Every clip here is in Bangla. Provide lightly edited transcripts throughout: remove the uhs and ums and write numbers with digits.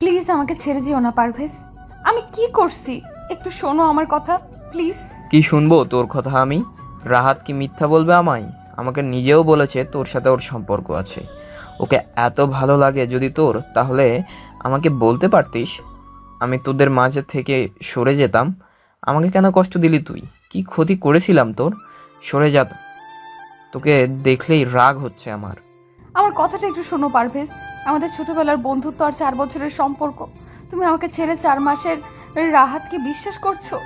প্লিজ আমাকে ছেড়ে যেও না পারভেজ। আমি কি করছি একটু শোনো আমার কথা প্লিজ। কি শুনবো তোর কথা আমি? রাহাত কি মিথ্যা বলবে আমায়? আমাকে নিজেও বলেছে তোর সাথে ওর সম্পর্ক আছে। ওকে এত ভালো লাগে যদি তোর, তাহলে আমাকে বলতে পারতিস, আমি তোদের মাঝে থেকে সরে যেতাম। আমাকে কেন কষ্ট দিলি তুই? কি ক্ষতি করেছিলাম তোর? সরে যা। তোকে দেখলেই রাগ হচ্ছে আমার। আমার কথাটা একটু শোনো পারভেজ। আমাদের ছোটবেলার বন্ধুত্ব আর 4 বছরের সম্পর্ক, তুমি আমাকে ছেড়ে 4 মাসের রাহাতকে বিশ্বাস করছো?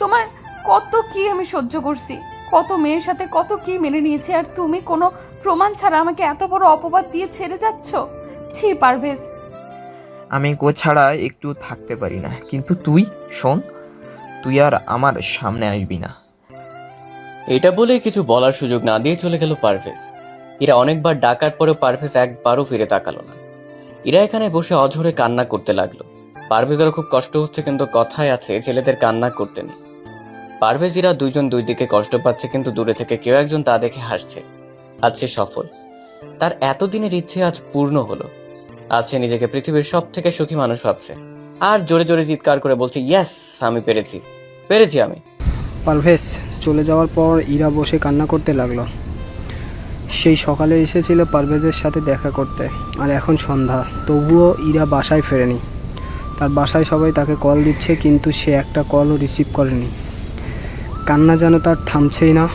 তোমার কত কি আমি সহ্য করছি, কত মেয়ের সাথে কত কি মেনে নিয়েছি, আর তুমি কোনো প্রমাণ ছাড়া আমাকে এত বড় অপবাদ দিয়ে ছেড়ে যাচ্ছ। ছি পারভেজ। আমি কো ছাড়া একটু থাকতে পারি না, কিন্তু তুই শোন, তুই আর আমার সামনে আসবি না। এটা বলে কিছু বলার সুযোগ না দিয়ে চলে গেল পারভেজ। ইরা অনেকবার ডাকার পরেও পারভেজ একবারও ফিরে তাকালো না। ইরা এখানে বসে অঝরে কান্না করতে লাগলো। পারভেজেরও খুব কষ্ট হচ্ছে, কিন্তু কথায় আছে ছেলেদের কান্না করতে নেই। পারভেজ ইরা দুইজন দুই দিকে কষ্ট পাচ্ছে, কিন্তু দূরে থেকে কেউ একজন তা দেখে হাসছে। আজ সে সফল, তার এতদিনের ইচ্ছে আজ পূর্ণ হলো। আজ সে নিজেকে পৃথিবীর সব থেকে সুখী মানুষ ভাবছে, আর জোরে জোরে চিৎকার করে বলছে, ইয়েস, আমি পেরেছি, পেরেছি আমি। পারভেজ চলে যাওয়ার পর ইরা বসে কান্না করতে লাগলো। সেই সকালে এসেছিল পারভেজের সাথে দেখা করতে, আর এখন সন্ধ্যা, তবুও ইরা বাসায় ফেরেনি। তার বাসায় সবাই তাকে কল দিচ্ছে, কিন্তু সে একটা কলও রিসিভ করেনি। কান্না যেন তার থামছেই না।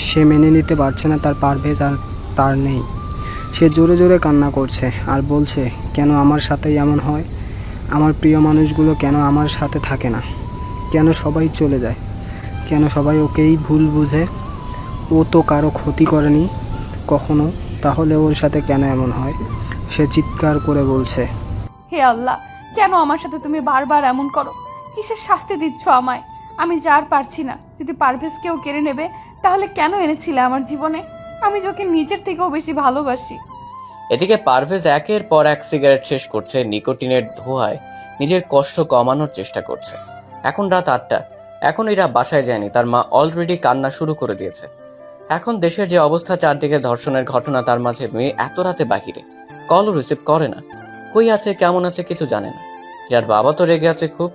সে মেনে নিতে পারছে না তার পারভেজ আর তার নেই। সে জোরে জোরে কান্না করছে আর বলছে, কেন আমার সাথেই এমন হয়? আমার প্রিয় মানুষগুলো কেন আমার সাথে থাকে না? কেন সবাই চলে যায়? কেন সবাই ওকেই ভুল বুঝে? ও তো কারো ক্ষতি করেনি কখনো, তাহলে ওর সাথে কেন এমন হয়? সে চিৎকার করে বলছে। হে আল্লাহ, কেন আমার সাথে তুমি বারবার এমন করো? কিসের শাস্তি দিচ্ছ আমায়? আমি যার পারছি না, যদি পারভেজকেও কেড়ে নেবে তাহলে কেন এনেছিলে আমার জীবনে? আমি যাকে নিজের থেকেও বেশি ভালোবাসি। এদিকে পারভেজ একের পর এক সিগারেট শেষ করছে, নিকোটিনের ধোঁয়ায় নিজের কষ্ট কমানোর চেষ্টা করছে। এখন রাত 8টা। এখন এরা বাসায় যায়নি, তার মা অলরেডি কান্না শুরু করে দিয়েছে। এখন দেশের যে অবস্থা, চারদিকে ধর্ষণের ঘটনা, তার মাঝে মেয়ে এত রাতে বাহিরে, কলও রিসিভ করে না। কই আছে, কেমন আছে কিছু জানে না। ইরার বাবা তো রেগে আছে খুব,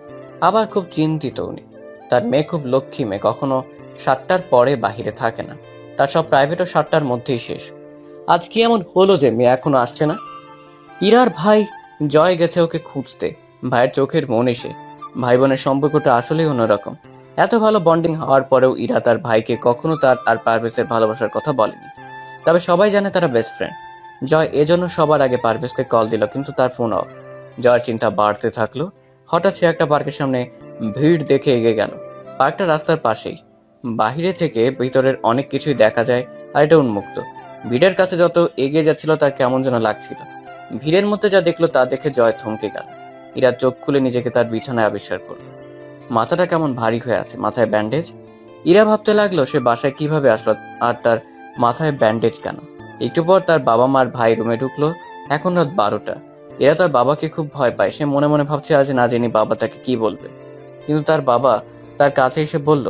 আবার খুব চিন্তিত উনি। তার মেয়ে খুব লক্ষ্মী মেয়ে, কখনো 7টার পরে বাহিরে থাকে না। তার সব প্রাইভেটও 7টার মধ্যেই শেষ। আজ কি এমন হলো যে মেয়ে এখনো আসছে না? ইরার ভাই জয় গেছে ওকে খুঁজতে। ভাইয়ের চোখের মন এসে, ভাই বোনের সম্পর্কটা আসলেই অন্যরকম। এত ভালো বন্ডিং হওয়ার পরেও ইরা তার ভাইকে কখনো তার আর পারভেজের ভালোবাসার কথা বলেনি। তবে সবাই জানে তারা বেস্ট ফ্রেন্ড। জয় এজন্য সবার আগে পারভেজকে কল দিল, কিন্তু তার ফোন অফ। জয়ের চিন্তা বাড়তে থাকলো। হঠাৎ সে একটা পার্কের সামনে ভিড় দেখে এগিয়ে গেল। পার্কটা রাস্তার পাশেই, বাহিরে থেকে ভিতরের অনেক কিছুই দেখা যায়, আর এটা উন্মুক্ত। ভিড়ের কাছে যত এগিয়ে যাচ্ছিল তার কেমন যেন লাগছিল। ভিড়ের মধ্যে যা দেখলো তা দেখে জয় থমকে গেল। ইরা চোখ খুলে নিজেকে তার বিছানায় আবিষ্কার করলো। মাথাটা কেমন ভারী হয়ে আছে, মাথায় ব্যান্ডেজ। ইরা ভাবতে লাগলো সে বাসায় কিভাবে আসলো, আর তার মাথায় ব্যান্ডেজ কেন। একটু পর তার বাবা মার ভাই রুমে ঢুকলো। এখন রাত 12টা। এরা তার বাবাকে খুব ভয় পায়। সে মনে মনে ভাবছে আজ না জানি বাবা তাকে কি বলবে। কিন্তু তার বাবা তার কাছে এসে বলল,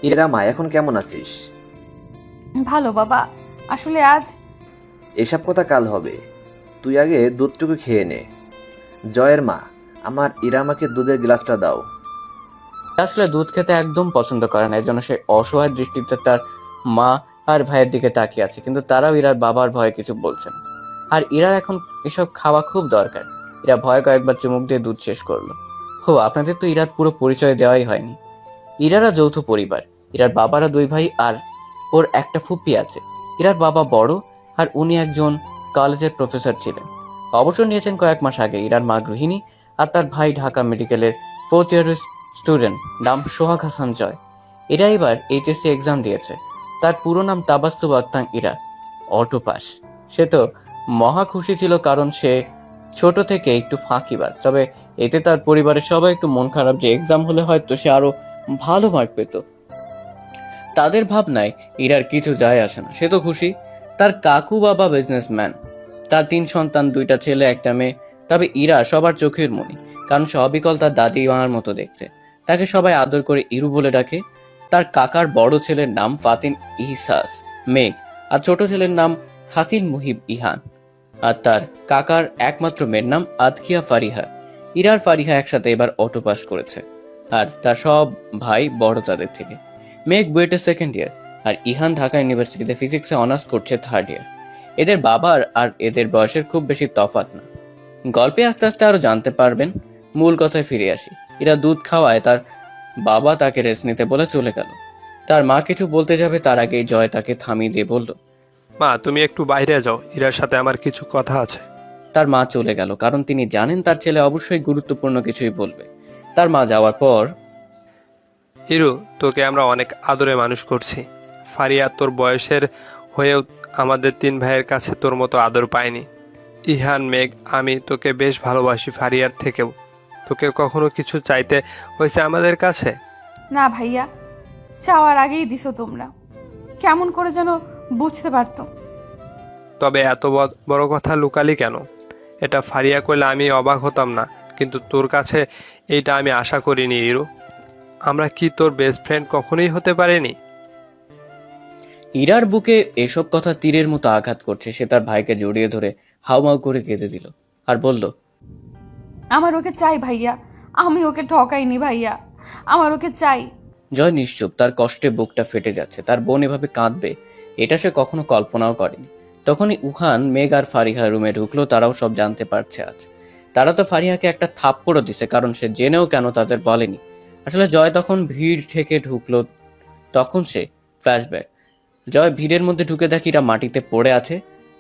ইরা মা, এখন কেমন আছিস? ভালো বাবা, আসলে আজ এসব কথা কাল হবে, তুই আগে দুধটুকু খেয়ে নে। জয়ের মা, আমার ইরা আমাকে দুধের গ্লাসটা দাও। আসলে দুধ খেতে একদম পছন্দ করে না, এজন্য সে অসহায় দৃষ্টিতে তার মা আর ভাইয়ের দিকে তাকিয়ে আছে, কিন্তু তারাও ইরার বাবার ভয়ে কিছু বলছে না। আর ইরার এখন এসব খাওয়া খুব দরকার। ইরা ভয়ে কয়েকবার চুমুক দিয়ে দুধ শেষ করলো। হো, আপনাদের তো ইরার পুরো পরিচয় দেওয়াই হয়নি। ইরারা যৌথ পরিবার। ইরার বাবারা 2 ভাই, আর ওর একটা ফুপি আছে। ইরার বাবা বড়, আর উনি একজন কলেজের প্রফেসর ছিলেন। অবসর নিয়েছেন কয়েক মাস আগে। ইরার মা গৃহিণী, আর তার ভাই ঢাকা মেডিকেলের 4th ইয়ারের স্টুডেন্ট, নাম সোহাগ হাসান জয়। এরা এবার এইচএসসি এক্সাম দিয়েছে। তার পুরো নাম তাবাসসুম আক্তার ইরা। Auto pass. সে তো মহা খুশি ছিল, কারণ সে ছোট থেকে একটু ফাঁকিবাজ। তবে এতে তার পরিবারের সবাই একটু মন খারাপ যে এক্সাম হলে হয়তো সে আরো ভালো মার্ক পেত। তাদের ভাবনায় ইরার কিছু যায় আসে না, সে তো খুশি। তার কাকু বাবা বিজনেসম্যান। তার 3 সন্তান, 2টা ছেলে 1টা মেয়ে। তবে ইরা সবার চোখের মণি, কারণ সে অবিকল তার দাদি মার মতো দেখতে। তাকে সবাই আদর করে ইরু বলে ডাকে। তার কাকার বড় ছেলের নাম ফাতিন ইহসাস মেঘ, আর ছোট ছেলের নাম হাসিন মুহিব ইহান। আর তার কাকার একমাত্র মেয়ের নাম আদকিয়া ফারিহা। ইরা আর ফারিহা একসাথে এবার অটো পাস করেছে, আর তার সব ভাই বড় তাদের থেকে। মেঘ বুয়েটে সেকেন্ড ইয়ার, আর ইহান ঢাকা ইউনিভার্সিটিতে ফিজিক্সে অনার্স করছে থার্ড ইয়ার। এদের বাবার আর এদের বয়সের খুব বেশি তফাৎ না। গল্পে আস্তে আস্তে আরো জানতে পারবেন। মূল কথায় ফিরে আসি। ইরা দুধ খাওয়ায় তার বাবা তাকে রেস্ট নিতে বলে চলে গেল। তার মা কিছু বলতে যাবে তার আগেই জয় তাকে থামিয়ে দিয়ে বলল, মা তুমি একটু বাইরে যাও, ইরার সাথে আমার কিছু কথা আছে। তার মা চলে গেল, কারণ তিনি জানেন তার ছেলে অবশ্যই গুরুত্বপূর্ণ কিছুই বলবে। তার মা যাওয়ার পর, ইরু, তোকে আমরা অনেক আদরে মানুষ করছি। ফারিয়া তোর বয়সের হয়েও আমাদের 3 ভাইয়ের কাছে তোর মতো আদর পায়নি। ইহান, মেঘ, আমি তোকে বেশ ভালোবাসি ফারিয়ার থেকেও। তোকে কখনো কিছু চাইতে হয়েছে আমাদের কাছে? না ভাইয়া, চাওয়ার আগেই দিছো তোমরা। কেমন করে যেন বুঝতে পারতো। তবে এত বড় কথা লুকালি কেন? এটা ফারিয়া করলে আমি অবাক হতাম না, কিন্তু তোর কাছে এইটা আমি আশা করিনি ইরু। আমরা কি তোর বেস্ট ফ্রেন্ড কখনোই হতে পারিনি? ইরার বুকে এসব কথা তীরের মতো আঘাত করছে। সে তার ভাইকে জড়িয়ে ধরে হাউমাউ করে কেঁদে দিল আর বলল, আমার ওকে চাই ভাইয়া, আমি ওকে ঠকাইনি ভাইয়া, আমার ওকে চাই। জয় নিশ্চুপ, তার কষ্টে বুকটা ফেটে যাচ্ছে। তার বোন এভাবে কাঁদবে এটা সে কখনো কল্পনাও করেনি। তখনই উহান, মেঘ আর ফারিহা রুমে ঢুকলো। তারাও সব জানতে পারছে আজ। তারা তো ফারিহাকে একটা থাপ্পড়ও দিছে, কারণ সে জেনেও কেন তাদের বলেনি। আসলে জয় তখন ভিড় থেকে ঢুকলো, তখন সে ফ্ল্যাশব্যাক। জয় ভিড়ের মধ্যে ঢুকে দেখি এরা মাটিতে পড়ে আছে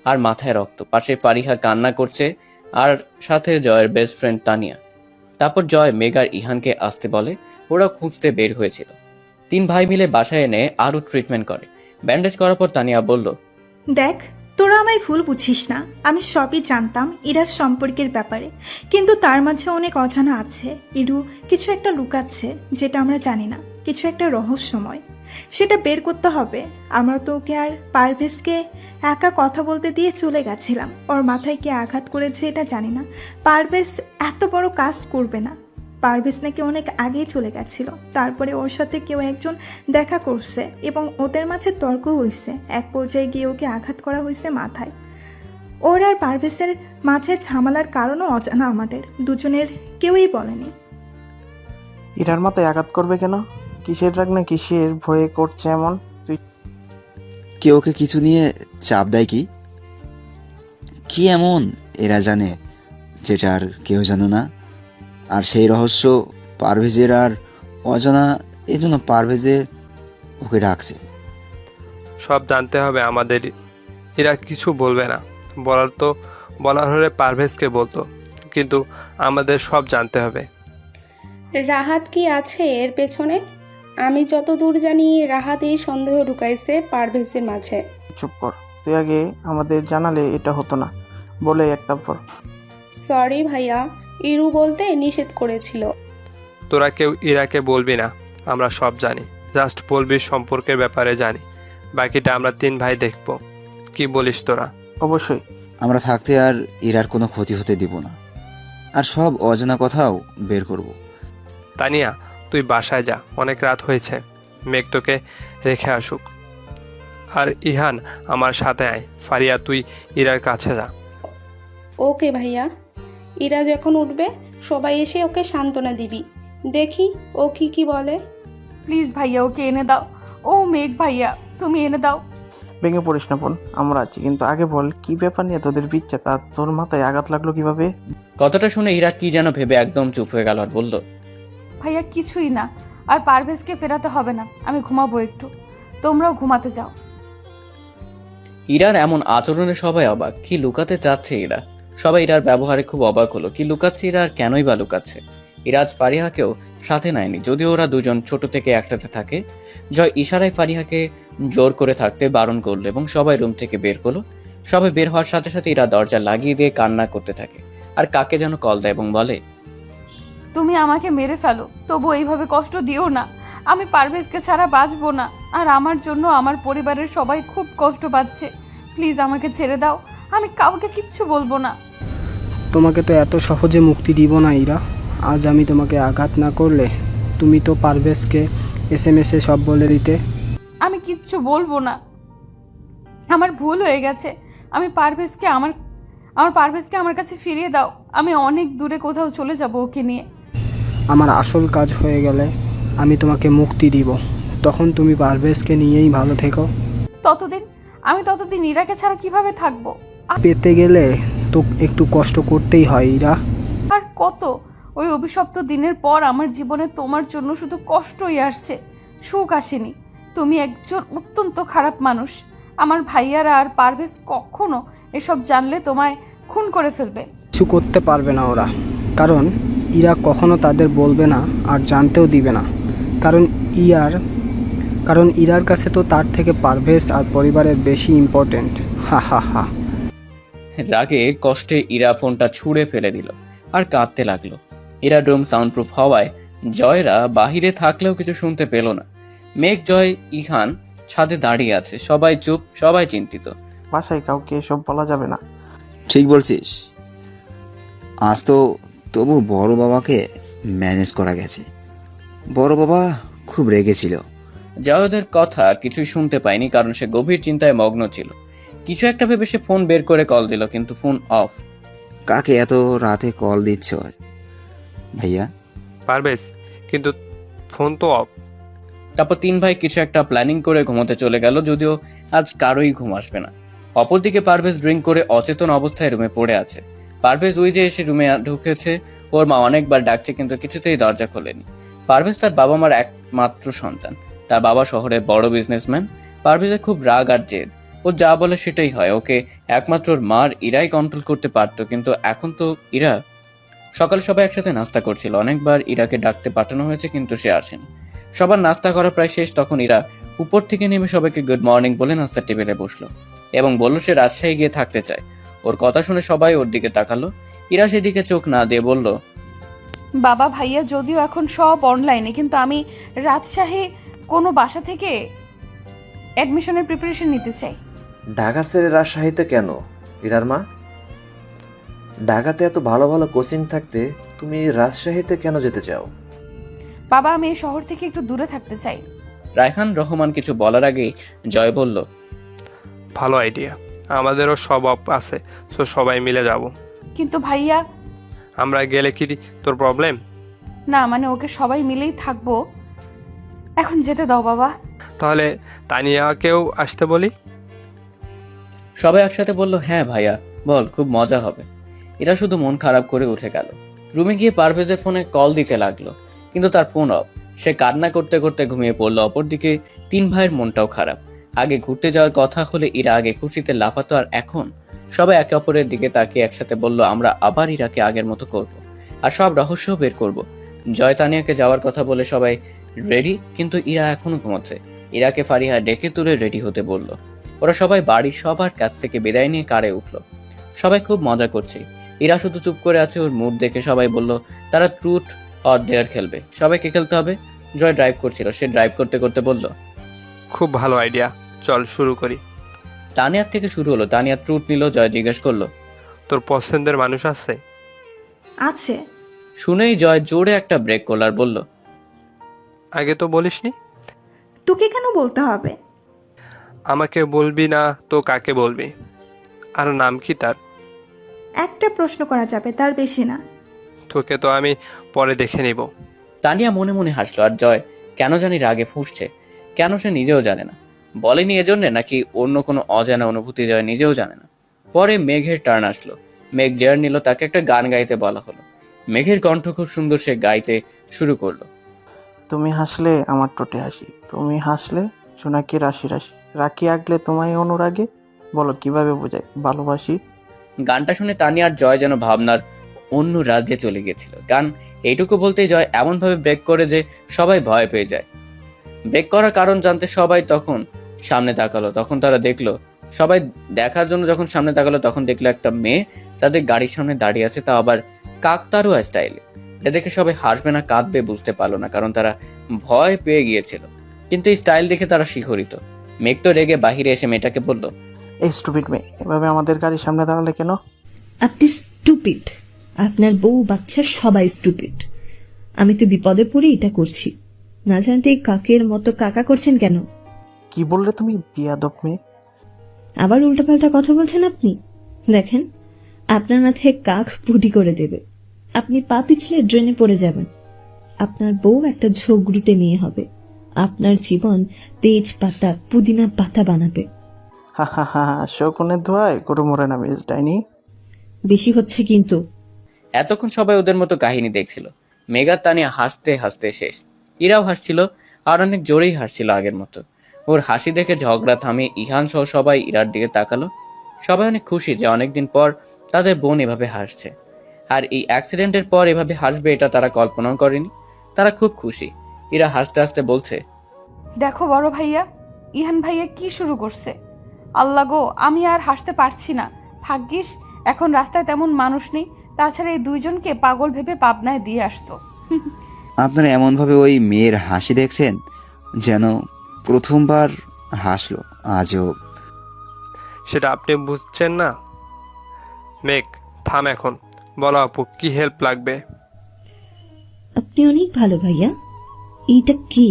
আর মাথায় রক্ত। পাশে ফারিহা কান্না করছে আর সাথে জয়ের বেস্ট ফ্রেন্ড তানিয়া। তারপর জয় মেঘ আর ইহানকে আসতে বলে। ওরা খুঁজতে বের হয়েছিল। 3 ভাই মিলে বাসায় এনে আরো ট্রিটমেন্ট করে। ব্যান্ডেজ করার পর তানিয়া বলল, দেখ, তোরা আমায় ভুল বুঝিস না। আমি সবই জানতাম ইরার সম্পর্কের ব্যাপারে, কিন্তু তার মাঝে অনেক অজানা আছে। ইরু কিছু একটা লুকাচ্ছে যেটা আমরা জানি না, কিছু একটা রহস্যময়। সেটা বের করতে হবে। আমরা তো ওকে আর পারভেজকে একা কথা বলতে দিয়ে চলে গেছিলাম। ওর মাথায় কে আঘাত করেছে এটা জানি না। পারভেজ এত বড় কাজ করবে না। পারভেজ নাকি অনেক আগেই চলে গেছিল। তারপরে ওর সাথে কেউ একজন দেখা করছে এবং ওদের মাঝে তর্ক হয়েছে। এক পর্যায়ে গিয়ে ওকে আঘাত করা হয়েছে মাথায়। ওর আর পারভেজের মাঝে ঝামেলার কারণও অজানা। আমাদের দুজনের কেউই বলেনি। ইরার মাথায় আঘাত করবে কেন? কিসের রাগ না কিসের ভয়ে করছে এমন? তুই কে ওকে কিছু নিয়ে চাপ দেয় কি? কি এমন এরা জানে যেটা আর কেউ জানে না? আর সেই রহস্য পারভেজের আর অজানা, এই জন্য পারভেজের ওকে ডাকছে। সব জানতে হবে আমাদের। এরা কিছু বলবে না। বলার হলে পারভেজকে বলতো, কিন্তু আমাদের সব জানতে হবে। রাহাত কি আছে এর পেছনে? আমি যত দূর জানি রাহাত এই সন্দেহ ঢুকাইছে পারভেজের মাঝে। চুপ কর, তুই আগে আমাদের জানালে এটা হতো না বলে এক তারপর। সরি ভাইয়া, ইরু বলতে নিষেধ করেছিল। তোরা কেউ ইরাকে বলবি না, আমরা সব জানি। জাস্ট বলবি সম্পর্কের ব্যাপারে জানি, বাকিটা আমরা 3 ভাই দেখবো। কি বলিস তোরা? অবশ্যই। আমরা থাকতে আর ইরার কোনো ক্ষতি হতে দিব না, আর সব অজানা কথাও বের করব। তানিয়া, তুই বাসায় যা, অনেক রাত হয়েছে। মেঘ তোকে রেখে আসুক। আর ইহান, আমার সাথে আয়। ফারিয়া, তুই ইরার কাছে যা। ওকে ভাইয়া। ইরা যখন উঠবে সবাই এসে ওকে সান্ত্বনা দিবি। দেখি ও কি বলে। প্লিজ ভাইয়া, ওকে এনে দাও। ও মেঘ ভাইয়া, তুমি এনে দাও। ভেঙে পড়িস না বোন, আমরা আছি। কিন্তু আগে বল, কি ব্যাপার নিয়ে তোদের বিচ্ছেদ? আর তোর মাথায় আঘাত লাগলো কিভাবে? কথাটা শুনে ইরা কি যেন ভেবে একদম চুপ হয়ে গেল আর বলল, ভাইয়া কিছুই না। আর পারভেজকে ফেরাতে হবে না, আমি ঘুমাবো একটু। তোমরাও ঘুমাতে যাও। ইরার এমন আচরণে সবাই অবাক। কি লুকাতে চাচ্ছে ইরা? সবাই ইরার ব্যবহারে খুব অবাক হলো। কি লুকাচ্ছে ইরা, আর কেনই বা লুকাচ্ছে? ইরাজ ফারিহাকেও সাথে নেয়নি, যদিও ওরা দুজন ছোট থেকে একসাথে থাকে। জয় ইশারায় ফারিহাকে জোর করে থাকতে বারণ করলো এবং সবাই রুম থেকে বের করলো। সবাই বের হওয়ার সাথে সাথে ইরা দরজা লাগিয়ে দিয়ে কান্না করতে থাকে আর কাকে যেন কল দেয় এবং বলে, তুমি আমাকে মেরে ফেলো, তবু এইভাবে কষ্ট দিও না। আমি পারভেজকে ছাড়া বাঁচবো না। আর আমার জন্য আমার পরিবারের সবাই খুব কষ্ট পাচ্ছে। প্লিজ আমাকে ছেড়ে দাও, আমি কাউকে কিচ্ছু বলবো না। তোমাকে তো এত সহজে মুক্তি দিব না ইরা। আজ আমি তোমাকে আঘাত না করলে তুমি তো পারভেজকে SMS-এ সব বলে দিতে। আমি কিচ্ছু বলবো না, আমার ভুল হয়ে গেছে। আমি পারভেজকে আমার পারভেজকে আমার কাছে ফিরিয়ে দাও। আমি অনেক দূরে কোথাও চলে যাব ওকে নিয়ে। আমার আসল কাজ হয়ে গেলে আমি তোমাকে মুক্তি দিব, তখন তুমি পারভেজকে নিয়েই ভালো থেকো। আমি ততদিন ইরাকে ছাড়া কিভাবে থাকবো? পেতে গেলে তো একটু কষ্ট করতেই হয় ইরা। আর কত? ওই অভিশপ্ত দিনের পর আমার জীবনে তোমার জন্য শুধু কষ্টই আসছে, সুখ আসেনি। তুমি একজন অত্যন্ত খারাপ মানুষ। আমার ভাইয়ারা আর পারভেজ কখনো এসব জানলে তোমায় খুন করে ফেলবে। কিছু করতে পারবে না ওরা, কারণ ইরা কখনো তাদের বলবে না আর জানতেও দিবে না। কারণ ইরার কাছে তো তার থেকে পারভেজ আর পরিবারের বেশি ইম্পর্টেন্ট। হা হা হা। রাগে কষ্টে ইরা ফোনটা ছুঁড়ে ফেলে দিল আর কাঁদতে লাগলো। ইরার রুম সাউন্ডপ্রুফ হওয়ায় জয়রা বাহিরে থাকলেও কিছু শুনতে পেল না। মেঘ, জয়, ইহান ছাদে দাঁড়িয়ে আছে। সবাই চুপ, সবাই চিন্তিত। বাসায় কাউকে এসব বলা যাবে না। ঠিক বলছিস। আজ তো তবু বড় বাবাকে ম্যানেজ করা গেছে। বড় বাবা খুব রেগেছিল। জয়দের কথা কিছুই শুনতে পায়নি, কারণ সে গভীর চিন্তায় মগ্ন ছিল। কিছু একটা ভেবে সে ফোন বের করে কল দিল, কিন্তু ফোন অফ। কাকে এত রাতে কল দিচ্ছ ভাইয়া? পারভেজ, কিন্তু ফোন তো অফ। তারপর তিন ভাই কিছু একটা প্ল্যানিং করে ঘুমোতে চলে গেল, যদিও আজ কারোই ঘুম আসবে না। অপরদিকে পারভেজ ড্রিঙ্ক করে অচেতন অবস্থায় রুমে পড়ে আছে। পারভেজ ওই যে এসে রুমে ঢুকেছে, ওর মা অনেকবার ডাকছে কিন্তু কিছুতেই দরজা খোলেনি। পারভেজ তার বাবা মার একমাত্র সন্তান। তার বাবা শহরে বড় বিজনেসম্যান। পারভেজের খুব রাগ আর জেদ। ও যা বলে সেটাই হয়। ওকে একমাত্র ওর মার ইরাই কন্ট্রোল করতে পারতো, কিন্তু এখন তো ইরা। সকালে সবাই একসাথে নাস্তা করছিল। অনেকবার ইরাকে ডাকতে পাঠানো হয়েছে, কিন্তু সে আসেনি। সবার নাস্তা করা প্রায় শেষ, তখন ইরা উপর থেকে নেমে সবাইকে গুড মর্নিং বলে নাস্তার টেবিলে বসলো এবং বলল সে রাজশাহী গিয়ে থাকতে চায়। ওর কথা শুনে সবাই ওর দিকে তাকালো। ইরা সেদিকে চোখ না দিয়ে বলল, বাবা ভাইয়া যদিও এখন সব অনলাইনে, কিন্তু আমি রাজশাহী কোনো বাসা থেকে অ্যাডমিশনের প্রিপারেশন নিতে চাই। ঢাকা ছেড়ে রাজশাহীতে কেন ইরার মা? ঢাকাতে এত ভালো ভালো কোচিং থাকতে তুমি রাজশাহীতে কেন যেতে চাও? বাবা, আমি এই শহর থেকে একটু দূরে থাকতে চাই। রায়হান রহমান কিছু বলার আগেই জয় বলল, ভালো আইডিয়া। আমাদেরও সব অফ আছে, তো সবাই মিলে যাব। কিন্তু ভাইয়া। আমরা গেলে কি তোর প্রবলেম? না, মানে ওকে সবাই মিলেই থাকবো। এখন যেতে দাও বাবা। তাহলে তানিয়াকেও আসতে বলি। সবাই একসাথে বলল, হ্যাঁ ভাইয়া বল, খুব মজা হবে। এরা শুধু মন খারাপ করে উঠে গেল। রুমে গিয়ে পারভেজের ফোনে কল দিতে লাগলো, কিন্তু তার ফোন অফ। সে কান্না করতে করতে ঘুমিয়ে পড়লো। অপরদিকে তিন ভাইয়ের মনটাও খারাপ। আগে ঘুরতে যাওয়ার কথা হলে ইরা আগে খুশিতে লাফাতো, আর এখন সবাই একে অপরের দিকে তাকিয়ে একসাথে বলল, আমরা আবার ইরাকে আগের মতো করব, আর সব রহস্য বের করব। জয় তানিয়াকে যাওয়ার কথা বলে সবাই রেডি, কিন্তু ইরা এখনো ঘুমাচ্ছে। ইরাকে ফারিহা ডেকে তুলে রেডি হতে বলল। ওরা সবাই বাড়ির সবার কাছ থেকে বিদায় নিয়ে কারে উঠলো। সবাই খুব মজা করছে। ইরা শুধু চুপ করে আছে। ওর মুড দেখে সবাই বলল তারা ট্রুথ অর ডেয়ার খেলবে। সবাইকে খেলতে হবে। জয় ড্রাইভ করছিল। সে ড্রাইভ করতে করতে বলল, খুব ভালো আইডিয়া, চল শুরু করি। তানিয়ার থেকে শুরু হলো। তানিয়া ট্রুথ নিল। জয় জিজ্ঞেস করলো, তোর পছন্দের মানুষ আছে? আছে। শুনেই জয় জোরে একটা ব্রেক করল আর বলল, আগে তো বলিসনি। তোকে কেন বলতে হবে? আমাকে বলবি না তো কাকে বলবি? আর নাম কি তার? একটা প্রশ্ন করা যাবে, তার বেশি না। তোকে তো আমি পরে দেখে নিব। তানিয়া মনে মনে হাসলো। আর জয় কেন জানি রাগে ফুঁসছে। কেন সে নিজেও জানে না। বলেনি এজন্য, নাকি অন্য কোনো অজানা অনুভূতি জয় নিজেও জানে না। পরে মেঘের টার্ন আসলো। মেঘ ডেয়ার নিল। তাকে একটা গান গাইতে বলা হলো। মেঘের কণ্ঠ খুব সুন্দর। সে গাইতে শুরু করলো, তুমি হাসলে আমার টোটে হাসি, তুমি হাসলে জোনাকি রাশি রাশি, রাখি আগলে তোমায় অনুরাগে, বলো কিভাবে বোঝাই ভালোবাসি। গানটা শুনে তানিয়ার জয় যেন ভাবনার অন্য রাজ্যে চলে গেছিল। গান এইটুকু বলতেই জয় এমন ভাবে ব্রেক করে যে সবাই ভয় পেয়ে যায়। ব্রেক করার কারণ জানতে সবাই তখন সামনে তাকালো। তখন তারা দেখলো, সবাই দেখার জন্য যখন সামনে তাকালো, তখন দেখলো একটা মেয়ে তাদের গাড়ির সামনে দাঁড়িয়ে আছে, তা আবার কাকতারুয়া স্টাইলে। এটা দেখে সবাই হাসবে না কাঁদবে বুঝতে পারলো না, কারণ তারা ভয় পেয়ে গিয়েছিল। কিন্তু এই স্টাইল দেখে তারা শিহরিত। মেঘ তো রেগে বাহিরে এসে মেয়েটাকে বলল, এই স্টুপিড মেয়ে, এভাবে আমাদের গাড়ির সামনে দাঁড়ালে কেন? আপনি স্টুপিড, আপনার বউ বাচ্চা সবাই স্টুপিড। আমি তো বিপদে পড়ে এটা করছি, না জানতে কাকের মতো কাকা করছেন কেন? কি বললে তুমি, বিয়াদব মেয়ে? আবার উল্টাপাল্টা কথা বলছেন আপনি। দেখেন, আপনার মাথায় কাক পুটি করে দেবে, আপনি পা পিছলে ড্রেনে পড়ে যাবেন। আপনার বউ একটা ঝগড়ুটে মেয়ে হবে, আপনার জীবন তেজপাতা পুদিনা পাতা বানাবে। হা হা হা হা, শকুনের ধোয়ায় গরু মরে না মিস ডাইনি। বেশি হচ্ছে কিন্তু। এতক্ষণ সবাই ওদের মতো কাহিনী দেখছিল। মেঘা তানিয়া হাসতে হাসতে শেষ। ইরাও হাসছিল, আর অনেক জোরেই হাসছিল আগের মতো। ওর হাসি দেখে ঝগড়া থামিয়ে ইহান সহ সবাই ইরার দিকে তাকালো। সবাই অনেক খুশি যে অনেকদিন পর তাদের বোন এভাবে হাসছে। আর এই অ্যাক্সিডেন্টের পর এভাবে হাসবে এটা তারা কল্পনাও করেনি। তারা খুব খুশি। ইরা হাসতে হাসতে বলছে, দেখো বড় ভাইয়া, ইহান ভাইয়া কি শুরু করছে। আল্লাহ গো, আমি আর হাসতে পারছি না। ভাগ্যিস এখন রাস্তায় তেমন মানুষ নেই, তাছাড়া এই দুইজনকে পাগল ভেবে পাবনায় দিয়ে আসতো। আপনারা এমনভাবে ওই মেয়ের হাসি দেখছেন যেন প্রথমবার হাসলো। আজও সেটা আপনি বুঝছেন না। মেঘ, থাম এখন। বলো আপু, কি হেল্প লাগবে? আপনি অনেক ভালো ভাইয়া। এইটা কে,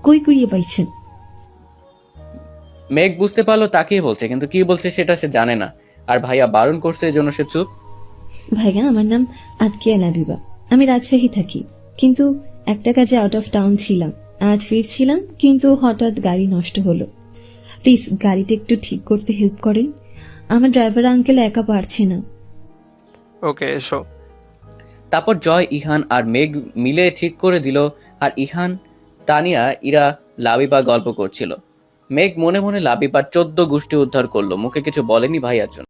কই করিয়ে পাইছেন? মেঘ বুঝতে পারলো তাকেই বলছে, কিন্তু কি বলছে সেটা সে জানে না। আর ভাইয়া বারণ করছে, এই জন্য সে চুপ। ভাইয়া, আমার নাম আতকিয়া লাবিবা, আমি রাজশাহী থাকি, কিন্তু একটা কাজে আউট অফ টাউন ছিলাম। আজ ফিরছিলাম, কিন্তু হঠাৎ গাড়ি নষ্ট হলো। প্লিজ গাড়িটা একটু ঠিক করতে হেল্প করেন, আমার ড্রাইভার আঙ্কেল একা পারছে না। ওকে, এসো। তারপর জয়, ইহান আর মেঘ মিলে ঠিক করে দিল। আর ইহান, তানিয়া, ইরা, লাবিবা গল্প করছিল। মেঘ মনে মনে লাবিবার 14 গোষ্ঠী উদ্ধার করলো, মুখে কিছু বলেনি ভাইয়ার জন্য।